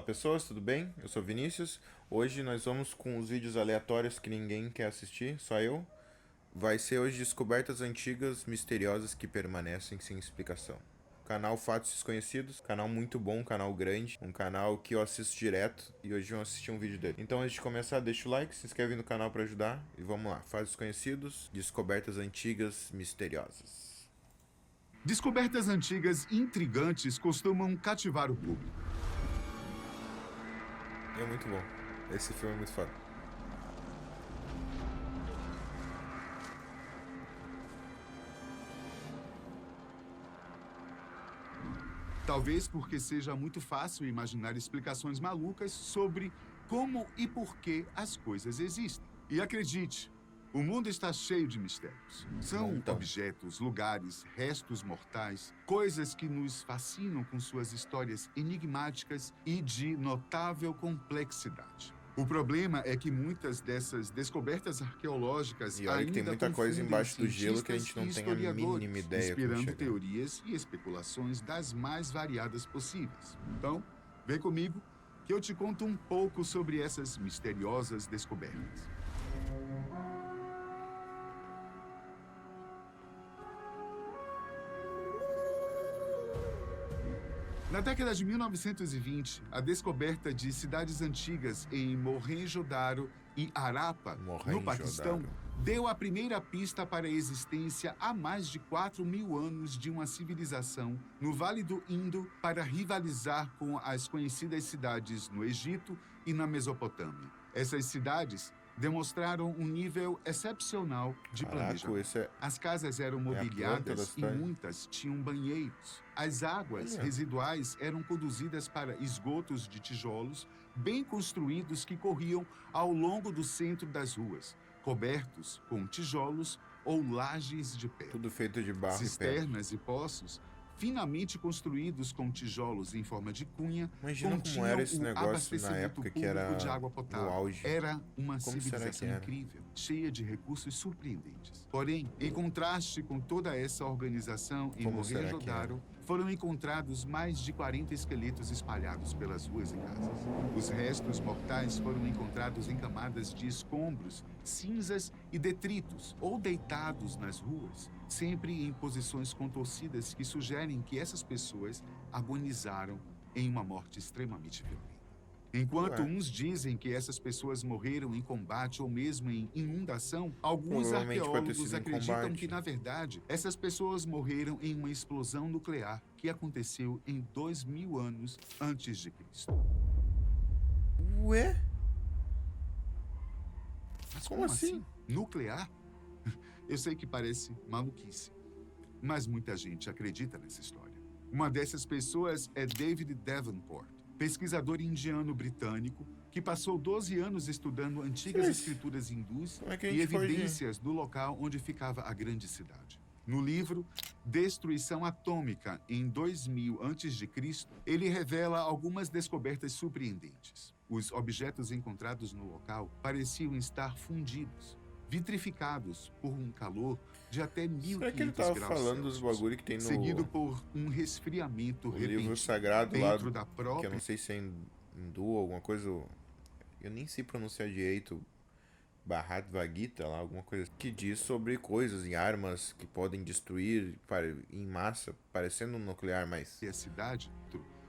Olá pessoas, tudo bem? Eu sou Vinícius. Hoje nós vamos com os vídeos aleatórios que ninguém quer assistir, só eu. Vai ser hoje descobertas antigas, misteriosas que permanecem sem explicação. Canal Fatos Desconhecidos, canal muito bom, canal grande, um canal que eu assisto direto e hoje vamos assistir um vídeo dele. Então antes de começar, deixa o like, se inscreve no canal para ajudar e vamos lá. Fatos Desconhecidos, descobertas antigas, misteriosas. Descobertas antigas intrigantes costumam cativar o público. É muito bom. Esse filme é muito foda. Talvez porque seja muito fácil imaginar explicações malucas sobre como e por que as coisas existem. E acredite, o mundo está cheio de mistérios. São Montão. objetos, lugares, restos mortais, coisas que nos fascinam com suas histórias enigmáticas e de notável complexidade. O problema é que muitas dessas descobertas arqueológicas E olha que ainda tem muita coisa confundem embaixo do gelo que a gente cientistas não e tem a mínima historiadores, ideia como inspirando chegar. teorias e especulações das mais variadas possíveis. Então, vem comigo que eu te conto um pouco sobre essas misteriosas descobertas. Na década de 1920, a descoberta de cidades antigas em Mohenjo-Daro e Harappa, no Mohenjo-Daro. Paquistão, deu a primeira pista para a existência há mais de 4.000 anos de uma civilização no Vale do Indo para rivalizar com as conhecidas cidades no Egito e na Mesopotâmia. Essas cidades demonstraram um nível excepcional de Caraca, planejamento. esse é... As casas eram planta da mobiliadas e cidade. muitas tinham banheiros. As águas Olha. residuais eram conduzidas para esgotos de tijolos bem construídos que corriam ao longo do centro das ruas, cobertos com tijolos ou lajes de pedra. Tudo feito de barro e pedra. Cisternas e poços, finamente construídos com tijolos em forma de cunha, Imagina como continham era esse o negócio na abastecimento época que público era de água no potável. auge. Era uma Como será que civilização era? incrível, cheia de recursos surpreendentes. Porém, em contraste com toda essa organização em Como será que Mohenjo-Daro, foram encontrados mais de 40 esqueletos espalhados pelas ruas e casas. Os restos mortais foram encontrados em camadas de escombros, cinzas e detritos, ou deitados nas ruas, sempre em posições contorcidas que sugerem que essas pessoas agonizaram em uma morte extremamente violenta. Enquanto Ué. uns dizem que essas pessoas morreram em combate ou mesmo em inundação, alguns Provavelmente pode ter arqueólogos sido em acreditam combate. que, na verdade, essas pessoas morreram em uma explosão nuclear que aconteceu em 2.000 anos antes de Cristo. Ué? Mas Como assim? Nuclear? Eu sei que parece maluquice, mas muita gente acredita nessa história. Uma dessas pessoas é David Davenport, pesquisador indiano-britânico que passou 12 anos estudando antigas Mas escrituras hindus como é que a e gente pode- evidências do local onde ficava a grande cidade. No livro Destruição Atômica em 2000 a.C., ele revela algumas descobertas surpreendentes. Os objetos encontrados no local pareciam estar fundidos, vitrificados por um calor de até 1.500 Será que ele tava graus falando dos Celsius, bagulho que tem no seguido por um resfriamento o livro repentino sagrado lá, dentro da que eu própria não sei se é hindu ou alguma coisa, eu nem sei pronunciar direito, Bhagavad Gita lá, alguma coisa que diz sobre coisas e armas que podem destruir em massa, parecendo um nuclear, mas cidade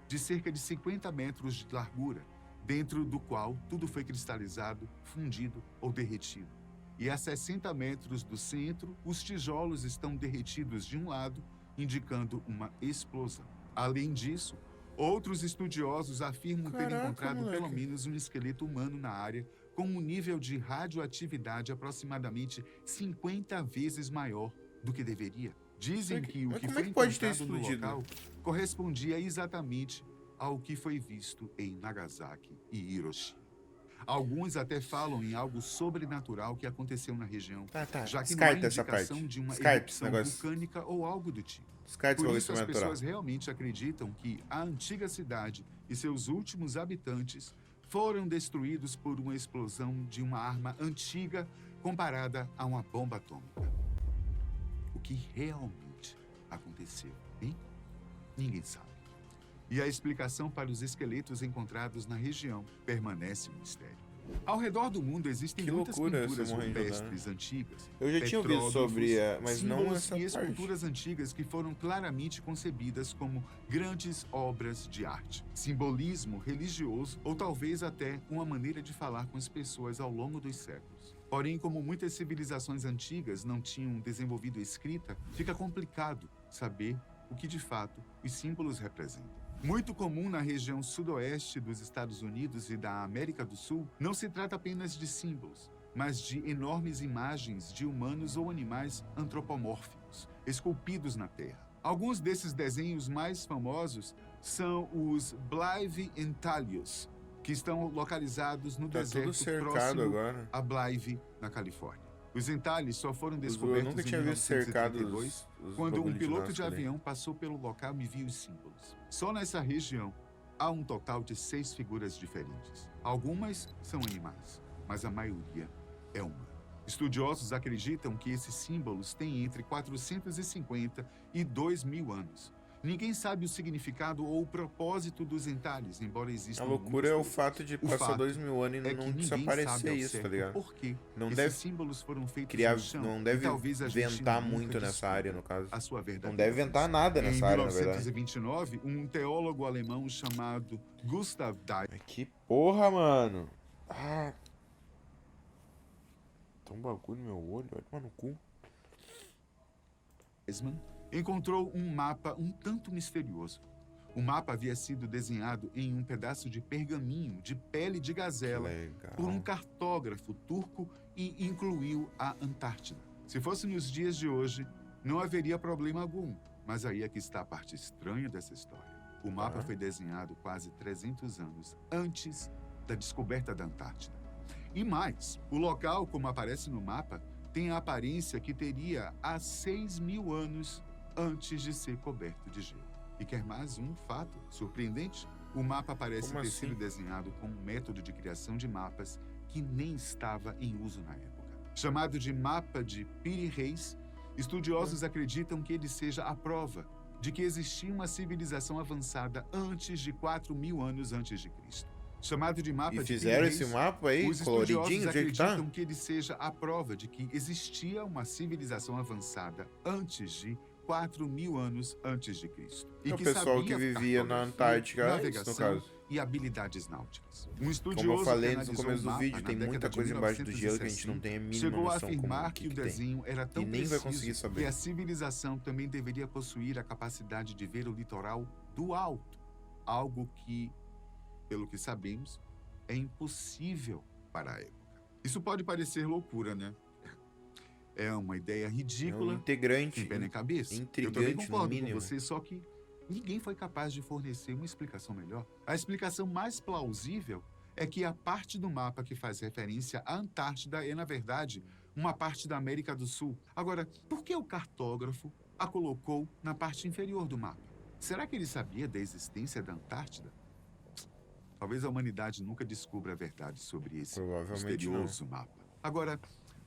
de cerca de 50 metros de largura, dentro do qual tudo foi cristalizado, fundido ou derretido. E a 60 metros do centro, os tijolos estão derretidos de um lado, indicando uma explosão. Além disso, outros estudiosos afirmam ter Caraca, encontrado moleque. pelo menos um esqueleto humano na área com um nível de radioatividade aproximadamente 50 vezes maior do que deveria. Dizem que o Mas que como é foi que pode ter encontrado no explodido? local correspondia exatamente ao que foi visto em Nagasaki e Hiroshima. Alguns até falam em algo sobrenatural que aconteceu na região, Tá, já que não há descarta essa indicação parte. de uma Descarta esse erupção negócio. vulcânica ou algo do tipo. Descarta esse Por bagulho isso, as sobrenatural. pessoas realmente acreditam que a antiga cidade e seus últimos habitantes foram destruídos por uma explosão de uma arma antiga comparada a uma bomba atômica. O que realmente aconteceu, hein? Ninguém sabe. E a explicação para os esqueletos encontrados na região permanece um mistério. Ao redor do mundo existem Que muitas loucura pinturas esse Mohenjo-daro. rupestres antigas, Eu já tinha ouvido sobre, mas não símbolos essa e parte. esculturas antigas que foram claramente concebidas como grandes obras de arte, simbolismo religioso ou talvez até uma maneira de falar com as pessoas ao longo dos séculos. Porém, como muitas civilizações antigas não tinham desenvolvido escrita, fica complicado saber o que de fato os símbolos representam. Muito comum na região sudoeste dos Estados Unidos e da América do Sul, não se trata apenas de símbolos, mas de enormes imagens de humanos ou animais antropomórficos, esculpidos na terra. Alguns desses desenhos mais famosos são os Blythe Entalhos, que estão localizados no Tá tudo deserto cercado próximo agora. a Blythe, na Califórnia. Os entalhes só foram Eu descobertos nunca em tinha visto cercado 1932, os quando um bagulho piloto Nazca de ali. avião passou pelo local e viu os símbolos. Só nessa região, há um total de 6 figuras diferentes. Algumas são animais, mas a maioria é humana. Estudiosos acreditam que esses símbolos têm entre 450 e 2.000 anos. Ninguém sabe o significado ou o propósito dos entalhes, embora existam A loucura muitas é o teorias. fato de O passar fato 2.000 anos e É que não ninguém desaparecer sabe ao isso, tá certo ligado? por que Não esses deve símbolos foram feitos criar, no chão, não e deve talvez a gente ventar nunca muito nessa descubra área, no caso. a sua verdadeira Não deve ventar função. nada nessa Em área, na verdade. 1929, um teólogo alemão chamado Gustav Mas que porra, mano. Ah. Tem um bagulho no meu olho, vai tomar no cu. Weizmann encontrou um mapa um tanto misterioso. O mapa havia sido desenhado em um pedaço de pergaminho de pele de Que gazela legal. por um cartógrafo turco e incluiu a Antártida. Se fosse nos dias de hoje, não haveria problema algum. Mas aí é que está a parte estranha dessa história. O mapa Tá. foi desenhado quase 300 anos antes da descoberta da Antártida. E mais, o local, como aparece no mapa, tem a aparência que teria há 6.000 anos antes de ser coberto de gelo. E quer mais um fato surpreendente? O mapa parece Como ter assim? sido desenhado com um método de criação de mapas que nem estava em uso na época. Chamado de mapa de Piri Reis, estudiosos acreditam que ele seja a prova de que existia uma civilização avançada antes de 4.000 anos antes de Cristo. Chamado de mapa E de fizeram Piri esse Reis, mapa aí, os coloridinho, estudiosos do jeito que tá? acreditam que ele seja a prova de que existia uma civilização avançada antes de 4.000 anos antes de Cristo. É o pessoal que sabia vivia na cartografia, Antártica antes, no navegação caso. e habilidades náuticas. Um Como estudioso eu falei que no analisou começo o do mapa vídeo, na tem muita década de coisa embaixo do gelo que a gente não 1960, tem a mínima chegou a noção como afirmar que que o tem. desenho era tão E nem vai preciso conseguir saber. que a civilização também deveria possuir a capacidade de ver o litoral do alto, algo que, pelo que sabemos, é impossível para a época. Isso pode parecer loucura, né? É uma ideia É um ridícula, integrante. sem pé nem cabeça. Eu intrigante, também no concordo com mínimo. você, só que ninguém foi capaz de fornecer uma explicação melhor. A explicação mais plausível é que a parte do mapa que faz referência à Antártida é, na verdade, uma parte da América do Sul. Agora, por que o cartógrafo a colocou na parte inferior do mapa? Será que ele sabia da existência da Antártida? Talvez a humanidade nunca descubra a verdade sobre esse Provavelmente misterioso mapa. Agora,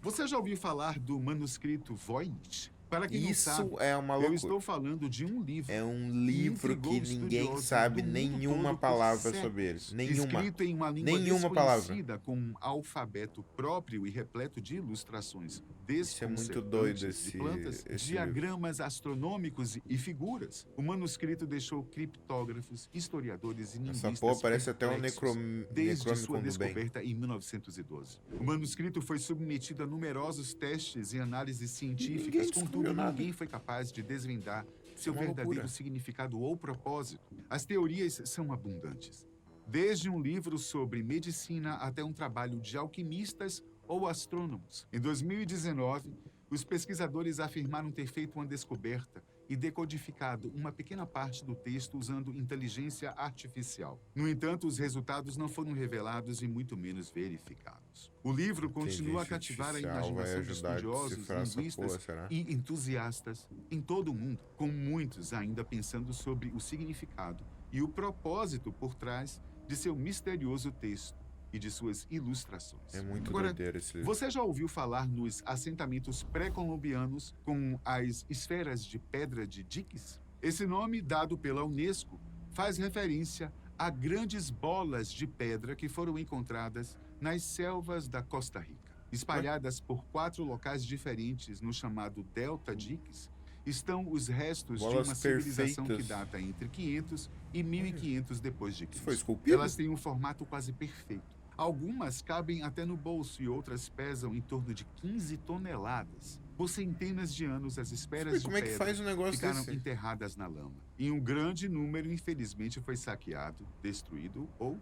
você já ouviu falar do manuscrito Voynich? Para quem não Isso sabe, é uma eu loucura. estou falando de um livro. É um livro que intrigou ninguém estudiosos sabe do mundo nenhuma todo por palavra séculos, sobre ele. Nenhuma. Escrito em uma língua Nenhuma palavra. desconhecida, com um alfabeto próprio e repleto de ilustrações Isso é muito desconcertantes doido, de esse plantas, livro. diagramas astronômicos e figuras. O manuscrito deixou criptógrafos, historiadores e linguistas Essa porra parece até um perplexos desde sua Necronomicon do bem. descoberta em 1912. O manuscrito foi submetido a numerosos testes e análises científicas, Ninguém descobriu contudo, nada. ninguém foi capaz de desvendar seu uma verdadeiro loucura. significado ou propósito. As teorias são abundantes. Desde um livro sobre medicina até um trabalho de alquimistas ou astrônomos. Em 2019, os pesquisadores afirmaram ter feito uma descoberta e decodificado uma pequena parte do texto usando inteligência artificial. No entanto, os resultados não foram revelados e muito menos verificados. O livro continua a cativar a imaginação de estudiosos, linguistas será? e entusiastas em todo o mundo, com muitos ainda pensando sobre o significado e o propósito por trás de seu misterioso texto e de suas ilustrações. É muito Agora, doideira esse livro. você já ouviu falar nos assentamentos pré-colombianos com as esferas de pedra de Dix? Esse nome, dado pela Unesco, faz referência a grandes bolas de pedra que foram encontradas nas selvas da Costa Rica. Espalhadas por 4 locais diferentes no chamado Delta Dix, estão os restos de Bolas uma civilização que perfeitas. data entre 500 e 1500 depois de Isso foi Cristo. esculpido? Elas têm um formato quase perfeito. Algumas cabem até no bolso e outras pesam em torno de 15 toneladas. Por centenas de anos, as esferas de Como é que pedra faz um negócio ficaram desse? enterradas na lama. E um grande número, infelizmente, foi saqueado, destruído ou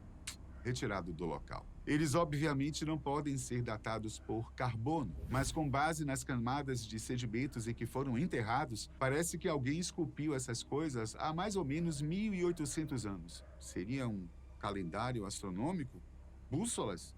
retirado do local. Eles, obviamente, não podem ser datados por carbono, mas com base nas camadas de sedimentos em que foram enterrados, parece que alguém esculpiu essas coisas há mais ou menos 1.800 anos. Seria um calendário astronômico? Bússolas?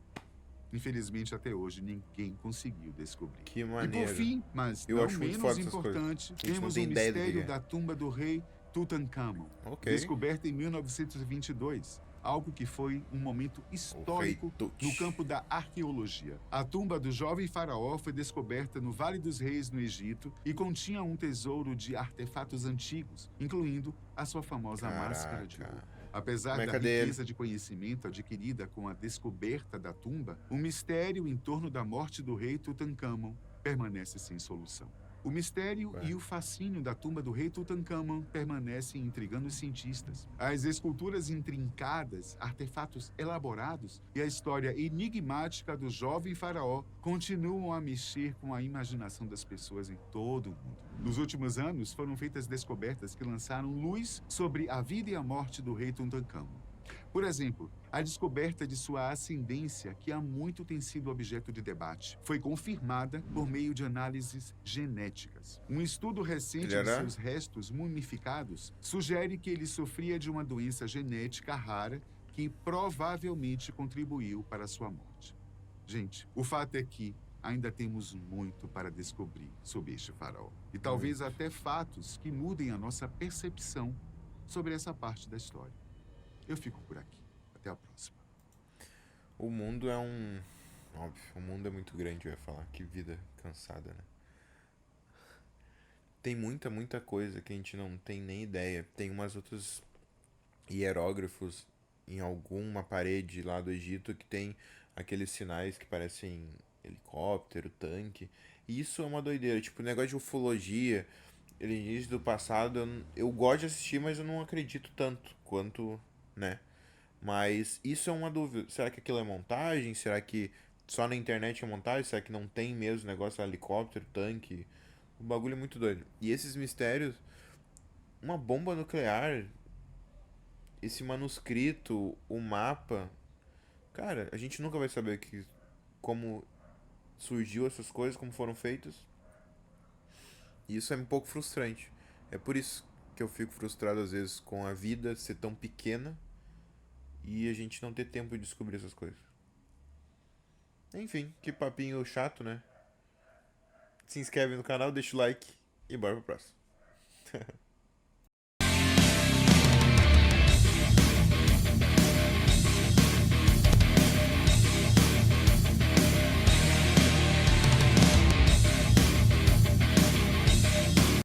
Infelizmente, até hoje, ninguém conseguiu descobrir. Que E maneiro. por fim, mas Eu não acho muito menos foda essas coisas. importante, A gente não temos o tem ideia do que mistério é. da tumba do rei Tutankhamon, Ok. descoberta em 1922, algo que foi um momento histórico Tut. no campo da arqueologia. A tumba do jovem faraó foi descoberta no Vale dos Reis, no Egito, e continha um tesouro de artefatos antigos, incluindo a sua famosa máscara de ouro. Caraca. Apesar Mas da cadê ele? riqueza de conhecimento adquirida com a descoberta da tumba, o mistério em torno da morte do rei Tutankhamon permanece sem solução. O mistério Ué. e o fascínio da tumba do rei Tutankhamon permanecem intrigando os cientistas. As esculturas intrincadas, artefatos elaborados e a história enigmática do jovem faraó continuam a mexer com a imaginação das pessoas em todo o mundo. Nos últimos anos, foram feitas descobertas que lançaram luz sobre a vida e a morte do rei Tutankhamon. Por exemplo, a descoberta de sua ascendência, que há muito tem sido objeto de debate, foi confirmada por meio de análises genéticas. Um estudo recente Ele de era? seus restos mumificados sugere que ele sofria de uma doença genética rara que provavelmente contribuiu para sua morte. Gente, o fato é que ainda temos muito para descobrir sobre este faraó. E talvez até fatos que mudem a nossa percepção sobre essa parte da história. Eu fico por aqui. Até a próxima. O mundo é um. Óbvio, o mundo é muito grande, eu ia falar. Que vida cansada, né? Tem muita coisa que a gente não tem nem ideia. Tem umas outros hieróglifos em alguma parede lá do Egito que tem aqueles sinais que parecem helicóptero, tanque. E isso é uma doideira. Tipo, o negócio de ufologia, alienígenas do passado, eu gosto de assistir, mas eu não acredito tanto quanto, né? Mas isso é uma dúvida. Será que aquilo é montagem? Será que só na internet é montagem? Será que não tem mesmo negócio de helicóptero, tanque? O bagulho é muito doido. E esses mistérios, uma bomba nuclear, esse manuscrito, o mapa, cara, a gente nunca vai saber como surgiu essas coisas, como foram feitas. E isso é um pouco frustrante. É por isso que eu fico frustrado às vezes com a vida ser tão pequena e a gente não ter tempo de descobrir essas coisas. Enfim, que papinho chato, né? Se inscreve no canal, deixa o like e bora pro próximo.